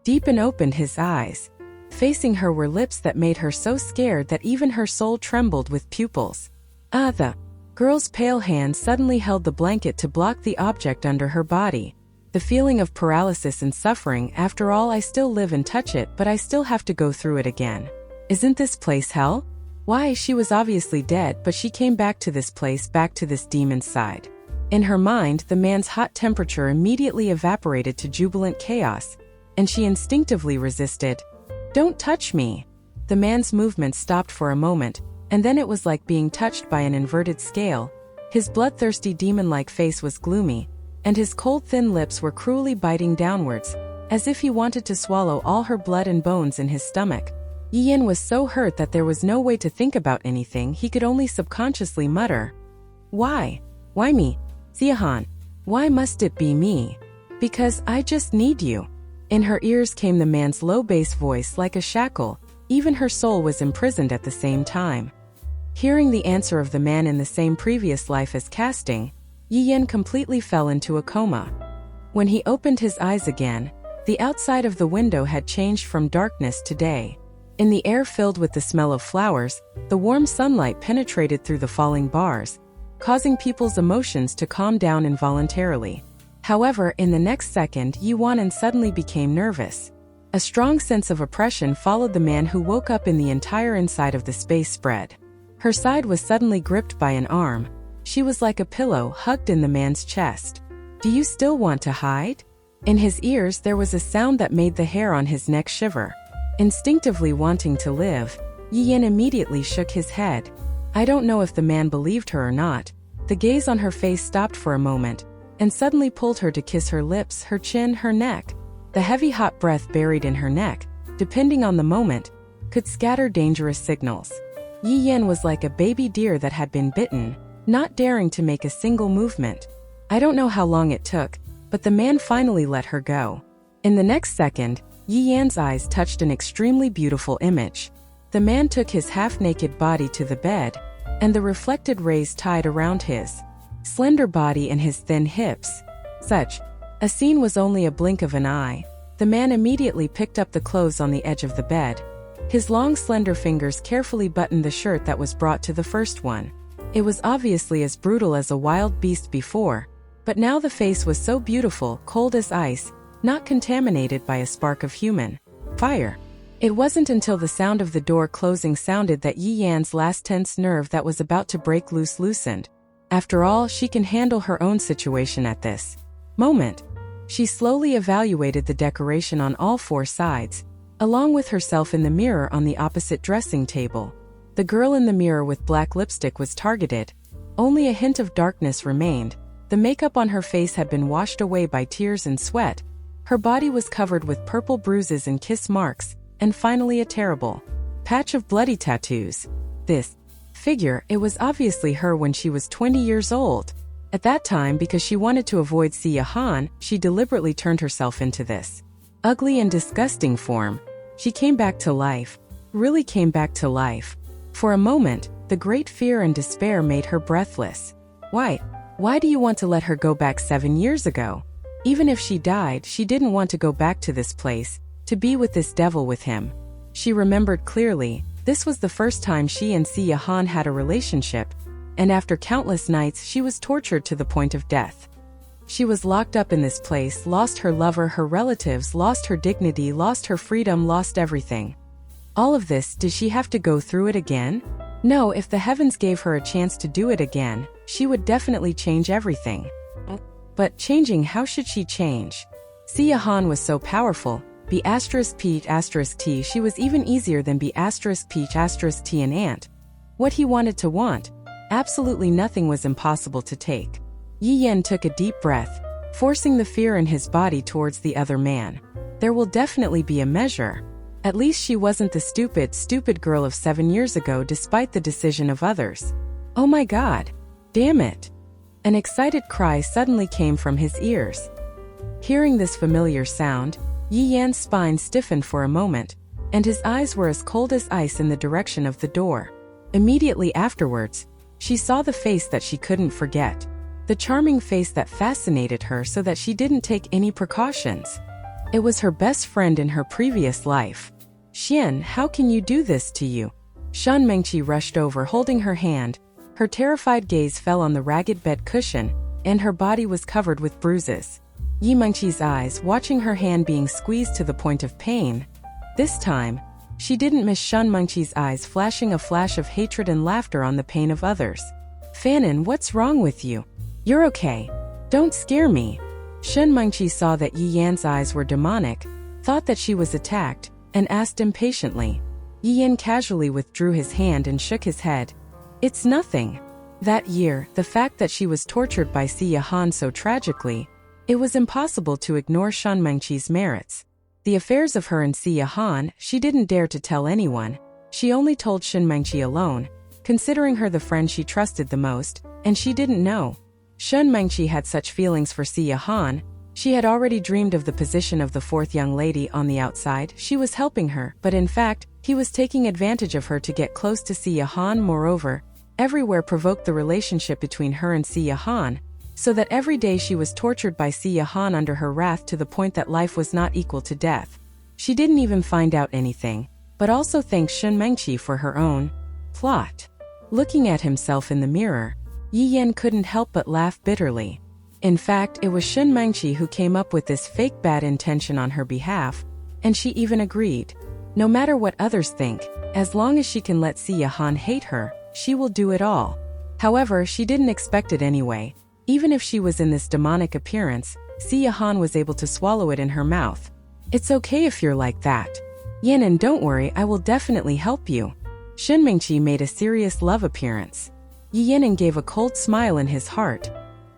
Deepen opened his eyes. Facing her were lips that made her so scared that even her soul trembled with pupils. The girl's pale hand suddenly held the blanket to block the object under her body. The feeling of paralysis and suffering. After all, I still live and touch it, but I still have to go through it again. Isn't this place hell? Why, she was obviously dead, but she came back to this place, back to this demon's side. In her mind, the man's hot temperature immediately evaporated to jubilant chaos, and she instinctively resisted. Don't touch me. The man's movement stopped for a moment, and then it was like being touched by an inverted scale. His bloodthirsty demon-like face was gloomy, and his cold thin lips were cruelly biting downwards, as if he wanted to swallow all her blood and bones in his stomach. Yin was so hurt that there was no way to think about anything. He could only subconsciously mutter, Why? Why me? Xiahan, why must it be me? Because I just need you. In her ears came the man's low bass voice like a shackle. Even her soul was imprisoned at the same time. Hearing the answer of the man in the same previous life as casting, Yi Yan completely fell into a coma. When he opened his eyes again, the outside of the window had changed from darkness to day. In the air filled with the smell of flowers, the warm sunlight penetrated through the falling bars, causing people's emotions to calm down involuntarily. However, in the next second, Yi Wanan suddenly became nervous. A strong sense of oppression followed the man who woke up in the entire inside of the space spread. Her side was suddenly gripped by an arm. She was like a pillow hugged in the man's chest. Do you still want to hide? In his ears there was a sound that made the hair on his neck shiver. Instinctively wanting to live, Yi Yan immediately shook his head. I don't know if the man believed her or not. The gaze on her face stopped for a moment, and suddenly pulled her to kiss her lips, her chin, her neck. The heavy hot breath buried in her neck, depending on the moment, could scatter dangerous signals. Yi Yan was like a baby deer that had been bitten, not daring to make a single movement. I don't know how long it took, but the man finally let her go. In the next second, Yi Yan's eyes touched an extremely beautiful image. The man took his half-naked body to the bed, and the reflected rays tied around his slender body and his thin hips. Such a scene was only a blink of an eye. The man immediately picked up the clothes on the edge of the bed. His long slender fingers carefully buttoned the shirt that was brought to the first one. It was obviously as brutal as a wild beast before, but now the face was so beautiful, cold as ice, not contaminated by a spark of human fire. It wasn't until the sound of the door closing sounded that Yi Yan's last tense nerve that was about to break loose loosened. After all, she can handle her own situation at this moment. She slowly evaluated the decoration on all four sides, along with herself in the mirror on the opposite dressing table. The girl in the mirror with black lipstick was targeted. Only a hint of darkness remained. The makeup on her face had been washed away by tears and sweat. Her body was covered with purple bruises and kiss marks, and finally a terrible patch of bloody tattoos. This figure, it was obviously her when she was 20 years old. At that time, because she wanted to avoid Siya Han, she deliberately turned herself into this ugly and disgusting form. She came back to life, really came back to life. For a moment, the great fear and despair made her breathless. Why do you want to let her go back 7 years ago? Even if she died, she didn't want to go back to this place, to be with this devil with him. She remembered clearly, this was the first time she and Siya Han had a relationship, and after countless nights she was tortured to the point of death. She was locked up in this place, lost her lover, her relatives, lost her dignity, lost her freedom, lost everything. All of this, did she have to go through it again? No, if the heavens gave her a chance to do it again, she would definitely change everything. But changing, how should she change? Siya Han was so powerful. B*P*T, she was even easier than B*P*T an ant. What he wanted to want, absolutely nothing was impossible to take. Yi Yan took a deep breath, forcing the fear in his body towards the other man. There will definitely be a measure. At least she wasn't the stupid girl of 7 years ago despite the decision of others. Oh my God! Damn it! An excited cry suddenly came from his ears. Hearing this familiar sound, Yi Yan's spine stiffened for a moment, and his eyes were as cold as ice in the direction of the door. Immediately afterwards, she saw the face that she couldn't forget. The charming face that fascinated her so that she didn't take any precautions. It was her best friend in her previous life. Xian, how can you do this to you? Shan Mengqi rushed over holding her hand. Her terrified gaze fell on the ragged bed cushion, and her body was covered with bruises. Yi Mengqi's eyes, watching her hand being squeezed to the point of pain. This time, she didn't miss Shan Mengqi's eyes flashing a flash of hatred and laughter on the pain of others. Fanon, what's wrong with you? You're okay. Don't scare me. Shan Mengqi saw that Yi Yan's eyes were demonic, thought that she was attacked, and asked impatiently. Yi Yan casually withdrew his hand and shook his head. It's nothing. That year, the fact that she was tortured by Xia Han so tragically, it was impossible to ignore Shan Mengqi's merits. The affairs of her and Xia Han, she didn't dare to tell anyone. She only told Shan Mengqi alone, considering her the friend she trusted the most, and she didn't know. Shan Mengqi had such feelings for Xia Han. She had already dreamed of the position of the fourth young lady on the outside. She was helping her, but in fact, he was taking advantage of her to get close to Xia Han. Moreover, everywhere provoked the relationship between her and Xia Han, so that every day she was tortured by Xia Han under her wrath to the point that life was not equal to death. She didn't even find out anything, but also thanked Shan Mengqi for her own plot. Looking at himself in the mirror, Yi Yan couldn't help but laugh bitterly. In fact, it was Shan Mengqi who came up with this fake bad intention on her behalf, and she even agreed. No matter what others think, as long as she can let Xia Han hate her, she will do it all. However, she didn't expect it anyway. Even if she was in this demonic appearance, Xia Han was able to swallow it in her mouth. It's okay if you're like that. Yanan, don't worry, I will definitely help you. Shan Mengqi made a serious love appearance. Yi Yanan gave a cold smile in his heart.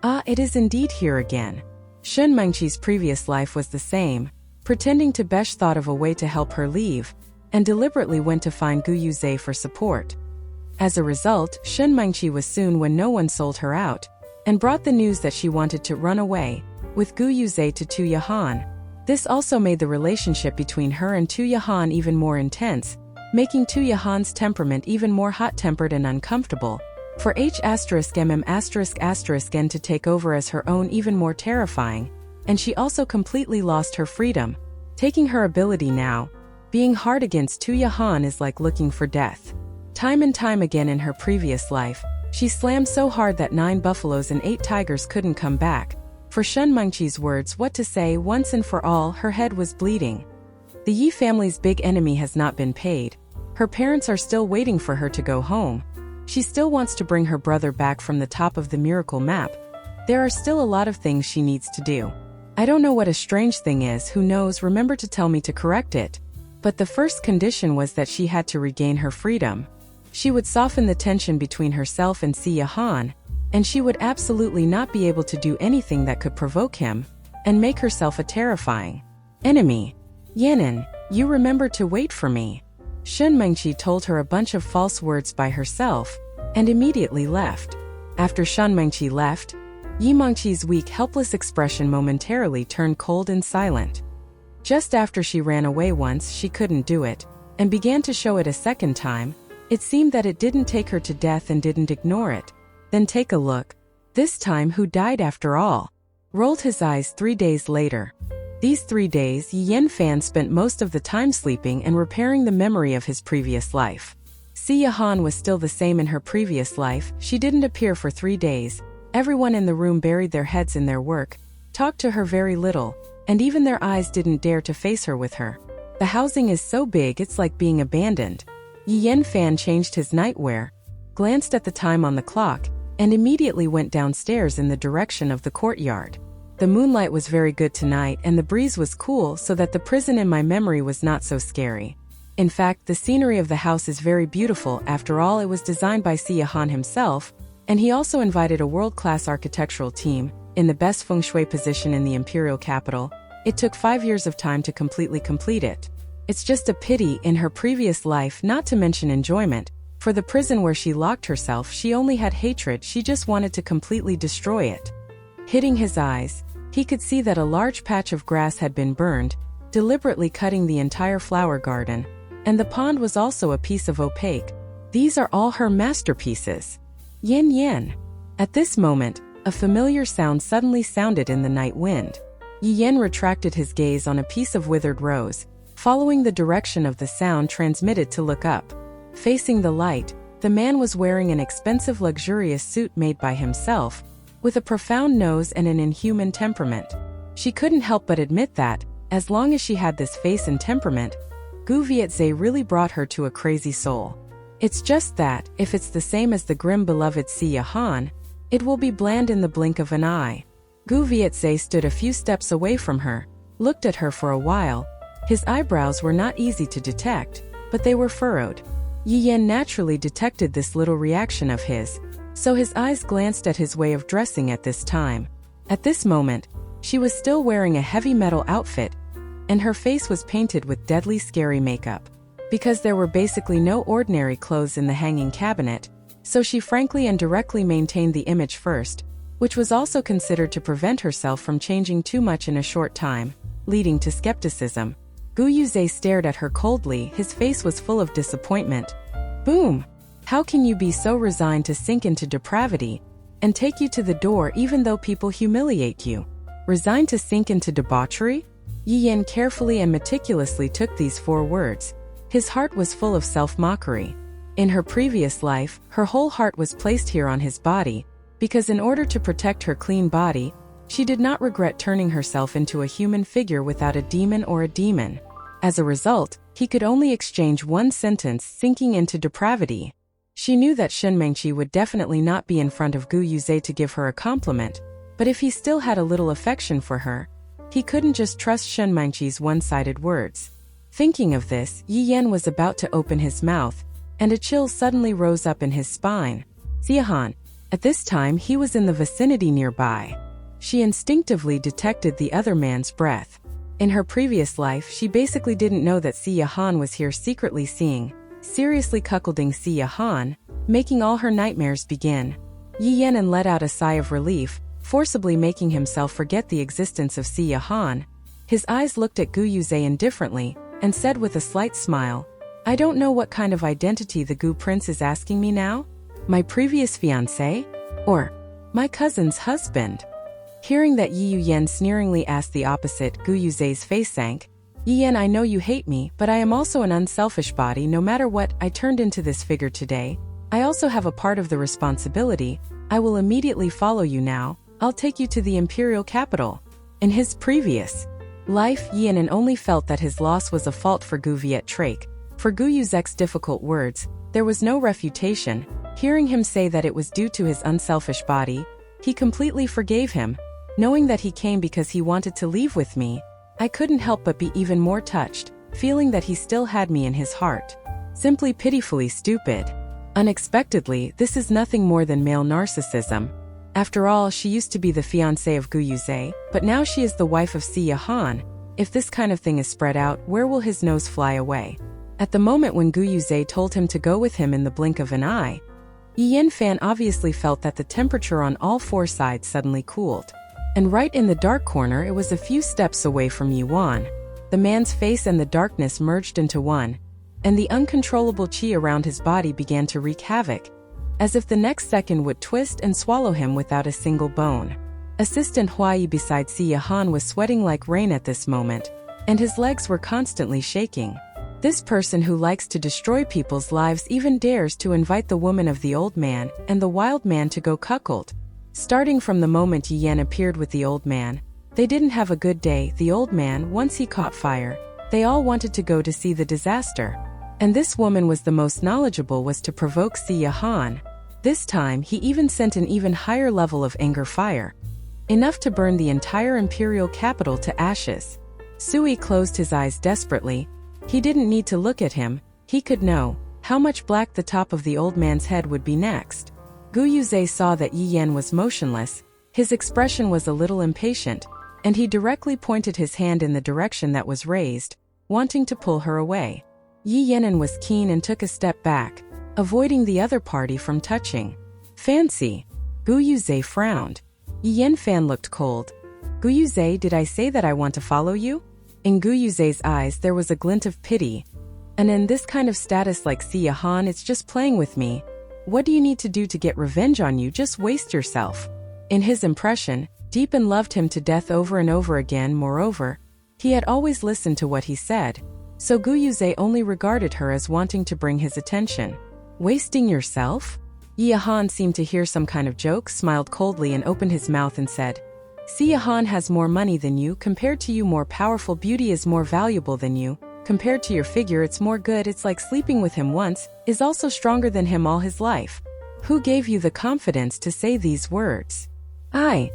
Ah, it is indeed here again. Shan Mengqi's previous life was the same. Pretending to Besh thought of a way to help her leave, and deliberately went to find Gu Yuze for support. As a result, Shan Mengqi was soon when no one sold her out, and brought the news that she wanted to run away with Gu Yuze to Tu Yahan. This also made the relationship between her and Tu Yahan even more intense, making Tu Yahan's temperament even more hot-tempered and uncomfortable. For H*MM***N to take over as her own even more terrifying, and she also completely lost her freedom, taking her ability now. Being hard against Tu Yahan is like looking for death. Time and time again in her previous life, she slammed so hard that 9 buffaloes and 8 tigers couldn't come back. For Shan Mengqi's words, what to say, once and for all, her head was bleeding. The Yi family's big enemy has not been paid. Her parents are still waiting for her to go home. She still wants to bring her brother back from the top of the miracle map. There are still a lot of things she needs to do. I don't know what a strange thing is, who knows, remember to tell me to correct it. But the first condition was that she had to regain her freedom. She would soften the tension between herself and Xia Han, and she would absolutely not be able to do anything that could provoke him, and make herself a terrifying enemy. Yanan, you remember to wait for me. Shan Mengqi told her a bunch of false words by herself, and immediately left. After Shan Mengqi left, Yi Mengqi's weak, helpless expression momentarily turned cold and silent. Just after she ran away once, she couldn't do it, and began to show it a second time. It seemed that it didn't take her to death and didn't ignore it. Then take a look. This time, who died after all? Rolled his eyes 3 days later. These 3 days, Yi Yanfan spent most of the time sleeping and repairing the memory of his previous life. Xia Han was still the same in her previous life. She didn't appear for 3 days. Everyone in the room buried their heads in their work, talked to her very little, and even their eyes didn't dare to face her with her. The housing is so big it's like being abandoned. Yi Yanfan changed his nightwear, glanced at the time on the clock, and immediately went downstairs in the direction of the courtyard. The moonlight was very good tonight and the breeze was cool, so that the prison in my memory was not so scary. In fact, the scenery of the house is very beautiful. After all, it was designed by Xia Han himself, and he also invited a world-class architectural team, in the best feng shui position in the imperial capital. It took 5 years of time to completely complete it. It's just a pity, in her previous life, not to mention enjoyment, for the prison where she locked herself, she only had hatred. She just wanted to completely destroy it. Hitting his eyes, he could see that a large patch of grass had been burned, deliberately cutting the entire flower garden, and the pond was also a piece of opaque. These are all her masterpieces. Yin Yin. At this moment, a familiar sound suddenly sounded in the night wind. Yi Yan retracted his gaze on a piece of withered rose, following the direction of the sound transmitted to look up. Facing the light, the man was wearing an expensive luxurious suit made by himself, with a profound nose and an inhuman temperament. She couldn't help but admit that, as long as she had this face and temperament, Gu Vietze really brought her to a crazy soul. It's just that, if it's the same as the grim beloved Siya Han, it will be bland in the blink of an eye. Gu Vietze stood a few steps away from her, looked at her for a while. His eyebrows were not easy to detect, but they were furrowed. Yi Yan naturally detected this little reaction of his, so his eyes glanced at his way of dressing at this time. At this moment, she was still wearing a heavy metal outfit, and her face was painted with deadly scary makeup. Because there were basically no ordinary clothes in the hanging cabinet, so she frankly and directly maintained the image first, which was also considered to prevent herself from changing too much in a short time, leading to skepticism. Gu Yuze stared at her coldly, his face was full of disappointment. Boom! How can you be so resigned to sink into depravity, and take you to the door even though people humiliate you? Resigned to sink into debauchery? Yi Yan carefully and meticulously took these 4 words. His heart was full of self-mockery. In her previous life, her whole heart was placed here on his body, because in order to protect her clean body, she did not regret turning herself into a human figure without a demon or a demon. As a result, he could only exchange one sentence, sinking into depravity. She knew that Shen Mengqi would definitely not be in front of Gu Yuze to give her a compliment, but if he still had a little affection for her, he couldn't just trust Shen Mengqi's one-sided words. Thinking of this, Yi Yan was about to open his mouth, and a chill suddenly rose up in his spine. Siya Han. At this time he was in the vicinity nearby. She instinctively detected the other man's breath. In her previous life, she basically didn't know that Siya Han was here secretly seriously cuckolding Siya Han, making all her nightmares begin. Yi Yan let out a sigh of relief, forcibly making himself forget the existence of Siya Han. His eyes looked at Gu Yuze indifferently, and said with a slight smile, I don't know what kind of identity the Gu Prince is asking me now? My previous fiancé? Or my cousin's husband? Hearing that Yi Yan sneeringly asked the opposite, Gu Yuze's face sank. Yi Yan, I know you hate me, but I am also an unselfish body. No matter what I turned into this figure today, I also have a part of the responsibility. I will immediately follow you now. I'll take you to the imperial capital. In his previous life, Yi Yan only felt that his loss was a fault for Gu Vietze. For Gu Yuze's difficult words, there was no refutation. Hearing him say that it was due to his unselfish body, he completely forgave him. Knowing that he came because he wanted to leave with me, I couldn't help but be even more touched, feeling that he still had me in his heart. Simply pitifully stupid. Unexpectedly, this is nothing more than male narcissism. After all, she used to be the fiancée of Gu Yuze, but now she is the wife of Siya Han. If this kind of thing is spread out, where will his nose fly away? At the moment when Gu Yuze told him to go with him in the blink of an eye, Yi Yan Fan obviously felt that the temperature on all 4 sides suddenly cooled. And right in the dark corner, it was a few steps away from Yuan. The man's face and the darkness merged into one, and the uncontrollable qi around his body began to wreak havoc, as if the next second would twist and swallow him without a single bone. Assistant Huai beside Siya Han was sweating like rain at this moment, and his legs were constantly shaking. This person who likes to destroy people's lives even dares to invite the woman of the old man and the wild man to go cuckold. Starting from the moment Yi Yan appeared with the old man, they didn't have a good day. The old man, once he caught fire, they all wanted to go to see the disaster. And this woman was the most knowledgeable, was to provoke Siya Han. This time, he even sent an even higher level of anger fire, enough to burn the entire imperial capital to ashes. Sui closed his eyes desperately. He didn't need to look at him, he could know how much black the top of the old man's head would be next. Gu Yuze saw that Yi Yan was motionless. His expression was a little impatient, and he directly pointed his hand in the direction that was raised, wanting to pull her away. Yi Yan was keen and took a step back, avoiding the other party from touching. Fancy. Gu Yuze frowned. Yi Yan Fan looked cold. Gu Yuze, did I say that I want to follow you? In Gu Yuze's eyes there was a glint of pity. And in this kind of status like Siya Han, it's just playing with me. What do you need to do to get revenge on you? Just waste yourself. In his impression, Deepin loved him to death over and over again. Moreover, he had always listened to what he said, so Gu Yuze only regarded her as wanting to bring his attention. Wasting yourself? Yahan seemed to hear some kind of joke, smiled coldly and opened his mouth and said, See, Yahan has more money than you, compared to you more powerful, beauty is more valuable than you, compared to your figure it's more good, it's like sleeping with him once, is also stronger than him all his life. Who gave you the confidence to say these words? I.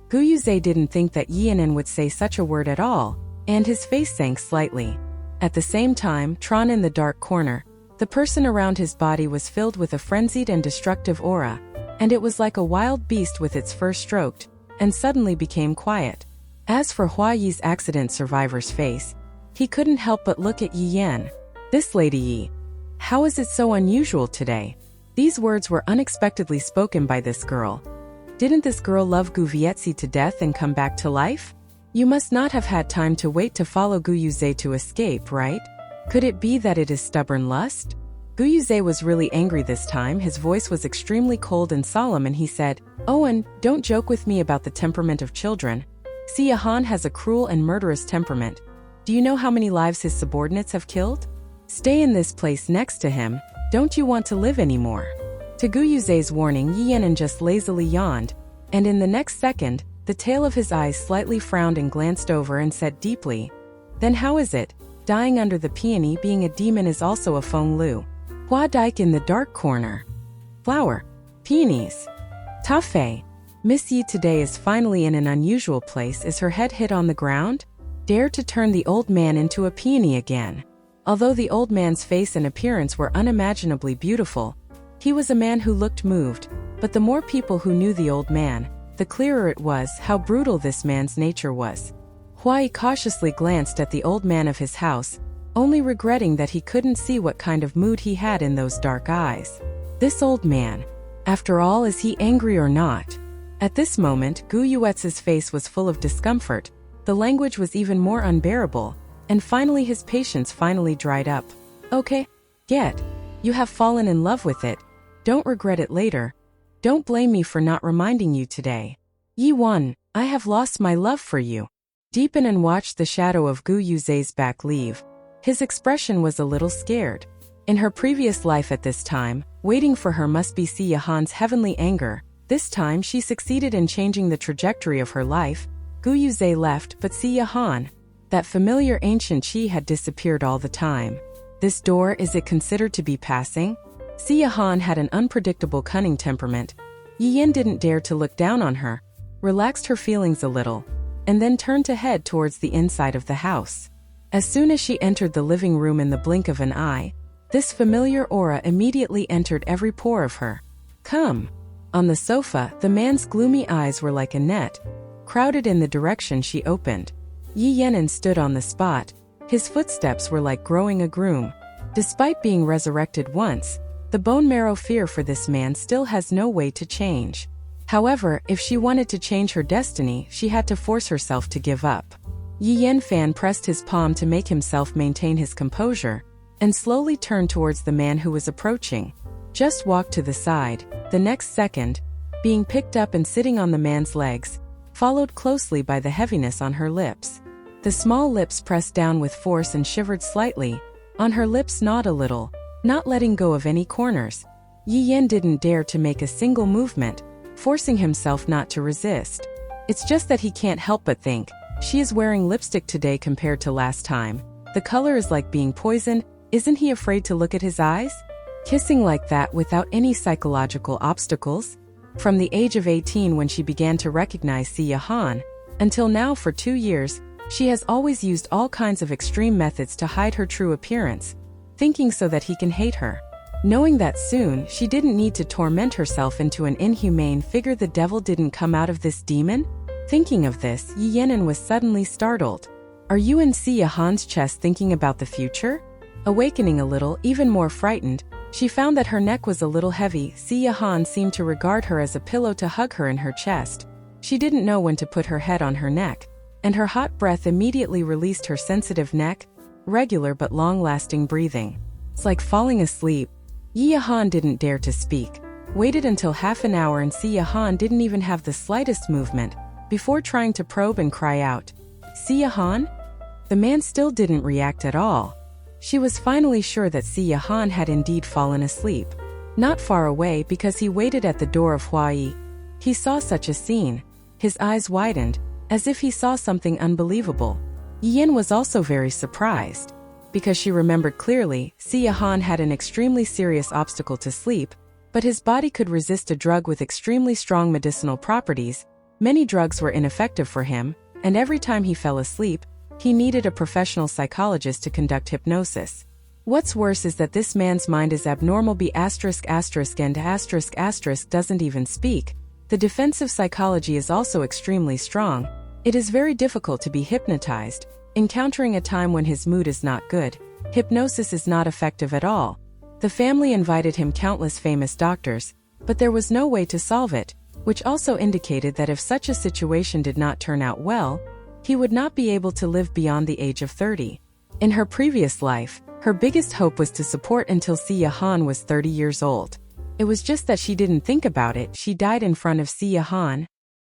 Gu Yuze didn't think that Yianen would say such a word at all, and his face sank slightly. At the same time, Tron in the dark corner, the person around his body was filled with a frenzied and destructive aura, and it was like a wild beast with its fur stroked, and suddenly became quiet. As for Hua Yi's accident survivor's face, he couldn't help but look at Yi Yan. This Lady Yi. How is it so unusual today? These words were unexpectedly spoken by this girl. Didn't this girl love Gu Vietzi to death and come back to life? You must not have had time to wait to follow Gu Yuze to escape, right? Could it be that it is stubborn lust? Gu Yuze was really angry this time. His voice was extremely cold and solemn, and he said, Owen, don't joke with me about the temperament of children. See, Yahan has a cruel and murderous temperament. Do you know how many lives his subordinates have killed? Stay in this place next to him. Don't you want to live anymore? To Gu Yuze's warning, Yi Yanen just lazily yawned, and in the next second, the tail of his eyes slightly frowned and glanced over and said deeply, Then how is it? Dying under the peony, being a demon is also a Feng Lu. Hua Dike in the dark corner. Flower. Peonies. Taffei. Miss Yi today is finally in an unusual place. Is her head hit on the ground? Dare to turn the old man into a peony again. Although the old man's face and appearance were unimaginably beautiful, he was a man who looked moved, but the more people who knew the old man, the clearer it was how brutal this man's nature was. Huai cautiously glanced at the old man of his house, only regretting that he couldn't see what kind of mood he had in those dark eyes. This old man. After all, is he angry or not? At this moment, Gu Yuetz's face was full of discomfort, the language was even more unbearable, and finally his patience finally dried up. Okay. Get. You have fallen in love with it. Don't regret it later. Don't blame me for not reminding you today. Yi Wan, I have lost my love for you. Deepen and watched the shadow of Gu Yuze's back leave. His expression was a little scared. In her previous life at this time, waiting for her must be Si Yahan's heavenly anger. This time she succeeded in changing the trajectory of her life. Gu Yuze left, but Si Yahan, that familiar ancient Qi, had disappeared all the time. This door, is it considered to be passing? Si Yahan had an unpredictable cunning temperament. Yi Yin didn't dare to look down on her, relaxed her feelings a little, and then turned to head towards the inside of the house. As soon as she entered the living room in the blink of an eye, this familiar aura immediately entered every pore of her. Come. On the sofa, the man's gloomy eyes were like a net, crowded in the direction she opened. Yi Yenin stood on the spot. His footsteps were like growing a groom. Despite being resurrected once, the bone marrow fear for this man still has no way to change. However, if she wanted to change her destiny, she had to force herself to give up. Yi Yanfan pressed his palm to make himself maintain his composure, and slowly turned towards the man who was approaching. Just walked to the side. The next second, being picked up and sitting on the man's legs, followed closely by the heaviness on her lips. The small lips pressed down with force and shivered slightly. On her lips gnawed a little, not letting go of any corners. Yi Yen didn't dare to make a single movement, forcing himself not to resist. It's just that he can't help but think, she is wearing lipstick today compared to last time. The color is like being poisoned. Isn't he afraid to look at his eyes? Kissing like that without any psychological obstacles? From the age of 18, when she began to recognize Si Yahan, until now for 2 years, she has always used all kinds of extreme methods to hide her true appearance, thinking so that he can hate her. Knowing that soon, she didn't need to torment herself into an inhumane figure. The devil didn't come out of this demon? Thinking of this, Yi Yenin was suddenly startled. Are you in Si Yahan's chest thinking about the future? Awakening a little, even more frightened, she found that her neck was a little heavy. Si Yahan seemed to regard her as a pillow to hug her in her chest. She didn't know when to put her head on her neck, and her hot breath immediately released her sensitive neck, regular but long-lasting breathing. It's like falling asleep. Yi Yahan didn't dare to speak. Waited until half an hour and Si Yahan didn't even have the slightest movement. before trying to probe and cry out, "Siya Han?" The man still didn't react at all. She was finally sure that Siya Han had indeed fallen asleep. Not far away because he waited at the door of Huai. He saw such a scene. His eyes widened, as if he saw something unbelievable. Yin was also very surprised. Because she remembered clearly, Siya Han had an extremely serious obstacle to sleep, but his body could resist a drug with extremely strong medicinal properties. Many drugs were ineffective for him, and every time he fell asleep, he needed a professional psychologist to conduct hypnosis. What's worse is that this man's mind is abnormal and doesn't even speak. The defensive psychology is also extremely strong. It is very difficult to be hypnotized. Encountering a time when his mood is not good, hypnosis is not effective at all. The family invited him countless famous doctors, but there was no way to solve it, which also indicated that if such a situation did not turn out well, he would not be able to live beyond the age of 30. In her previous life, her biggest hope was to support until Siya Han was 30 years old. It was just that she didn't think about it. She died in front of Siya Han,